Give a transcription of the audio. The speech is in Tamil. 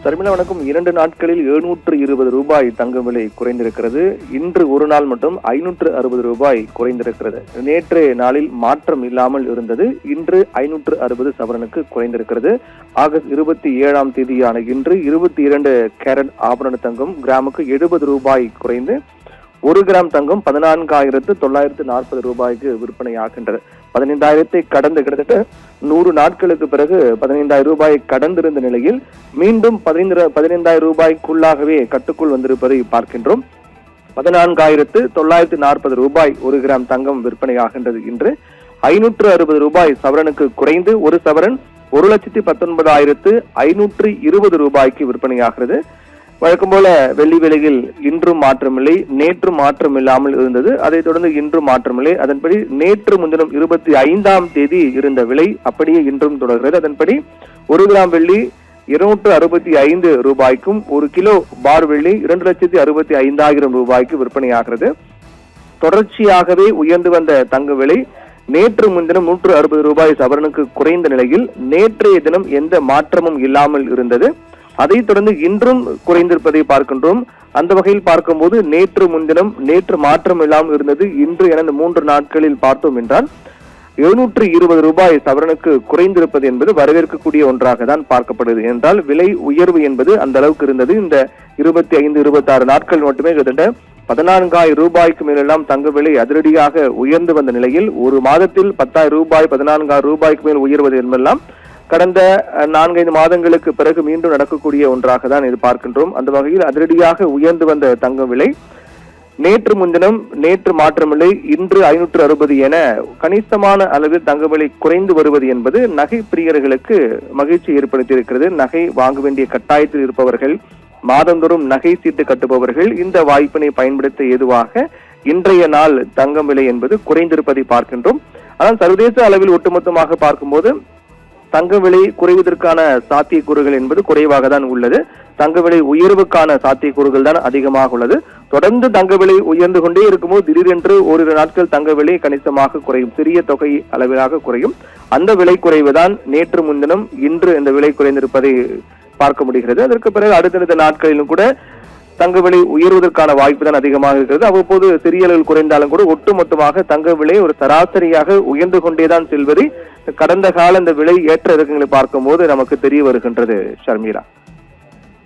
தர்மிளா வணக்கம். 2 நாட்களில் 720 ரூபாய் தங்கம் விலை குறைந்திருக்கிறது. இன்று ஒரு நாள் மட்டும் 560 ரூபாய் குறைந்திருக்கிறது. நேற்றைய நாளில் மாற்றம் இல்லாமல் இருந்தது. இன்று 560 சவரனுக்கு குறைந்திருக்கிறது. ஆகஸ்ட் 27ஆம் தேதியான இன்று 22 கேரட் ஆபரண தங்கம் கிராமுக்கு 70 ரூபாய் குறைந்து 1 கிராம் தங்கம் 14,940 ரூபாய்க்கு விற்பனை ஆகின்றது. 15,000 கடந்து கிட்டத்தட்ட 100 நாட்களுக்கு பிறகு 15,000 ரூபாய் கடந்திருந்த நிலையில் மீண்டும் 15,000 ரூபாய்க்குள்ளாகவே கட்டுக்குள் வந்திருப்பதை பார்க்கின்றோம். 14,940 ரூபாய் 1 கிராம் தங்கம் விற்பனை ஆகின்றது. இன்று 560 ரூபாய் சவரனுக்கு குறைந்து ஒரு சவரன் 1,19,520 ரூபாய்க்கு விற்பனையாகிறது. வழக்கம் போல வெள்ளி விலையில் இன்றும் மாற்றமில்லை, நேற்றும் மாற்றம் இல்லாமல் இருந்தது. அதைத் தொடர்ந்து இன்றும் மாற்றமில்லை. அதன்படி நேற்று முன்தினம் 25ஆம் தேதி இருந்த விலை அப்படியே இன்றும் தொடர்கிறது. அதன்படி 1 கிராம் வெள்ளி 265 ரூபாய்க்கும் 1 கிலோ பார் வெள்ளி 2,65,000 ரூபாய்க்கு விற்பனையாகிறது. தொடர்ச்சியாகவே உயர்ந்து வந்த தங்க விலை நேற்று முன்தினம் 160 ரூபாய் சவரனுக்கு குறைந்த நிலையில் நேற்றைய தினம் எந்த மாற்றமும் இல்லாமல் இருந்தது. அதைத் தொடர்ந்து இன்றும் குறைந்திருப்பதை பார்க்கின்றோம். அந்த வகையில் பார்க்கும்போது நேற்று முன்தினம் நேற்று மாற்றம் இல்லாமல் இருந்தது. இன்று என 3 நாட்களில் பார்த்தோம் என்றால் 720 ரூபாய் சவரனுக்கு குறைந்திருப்பது என்பது வரவேற்கக்கூடிய ஒன்றாக தான் பார்க்கப்படுது. என்றால் விலை உயர்வு என்பது அந்த அளவுக்கு இருந்தது. இந்த 25-26 நாட்கள் மட்டுமே கிட்டத்தட்ட 14,000 ரூபாய்க்கு மேலெல்லாம் தங்க விலை அதிரடியாக உயர்ந்து வந்த நிலையில் ஒரு மாதத்தில் 10,000 ரூபாய் 14,000 ரூபாய்க்கு மேல் உயர்வது என்பதெல்லாம் கடந்த 4-5 மாதங்களுக்கு பிறகு மீண்டும் நடக்கக்கூடிய ஒன்றாக தான் இது பார்க்கின்றோம். அந்த வகையில் அதிரடியாக உயர்ந்து வந்த தங்க விலை நேற்று முன்தினம் நேற்று மாற்றமில்லை, இன்று 560 என கணிசமான அளவில் தங்க விலை குறைந்து வருவது என்பது நகை பிரியர்களுக்கு மகிழ்ச்சி ஏற்படுத்தியிருக்கிறது. நகை வாங்க வேண்டிய கட்டாயத்தில் இருப்பவர்கள், மாதந்தோறும் நகை சீட்டு கட்டுபவர்கள் இந்த வாய்ப்பினை பயன்படுத்த ஏதுவாக இன்றைய நாள் தங்கம் விலை என்பது குறைந்திருப்பதை பார்க்கின்றோம். ஆனால் சர்வதேச அளவில் ஒட்டுமொத்தமாக பார்க்கும்போது தங்க விலை குறைவதற்கான சாத்தியக்கூறுகள் என்பது குறைவாக தான் உள்ளது. தங்க விலை உயர்வுக்கான சாத்தியக்கூறுகள் தான் அதிகமாக உள்ளது. தொடர்ந்து தங்க விலை உயர்ந்து கொண்டே இருக்கும்போது திடீரென்று ஓரிரு நாட்கள் தங்க விலை கணிசமாக குறையும், சிறிய தொகை அளவிலாக குறையும். அந்த விலை குறைவுதான் நேற்று முன்தினம் இன்று இந்த விலை குறைந்திருப்பதை பார்க்க முடிகிறது. அதற்கு பிறகு அடுத்தடுத்த நாட்களிலும் கூட தங்க விலை உயர்வதற்கான வாய்ப்பு தான் அதிகமாக இருக்கிறது. அவ்வப்போது சிறிய அளவில் குறைந்தாலும் கூட ஒட்டுமொத்தமாக தங்க விலை ஒரு சராசரியாக உயர்ந்து கொண்டேதான் செல்வதை கடந்த கால இந்த விலை ஏற்ற இறக்கங்களை பார்க்கும் போது நமக்கு தெரிய வருகின்றது. ஷர்மிளா.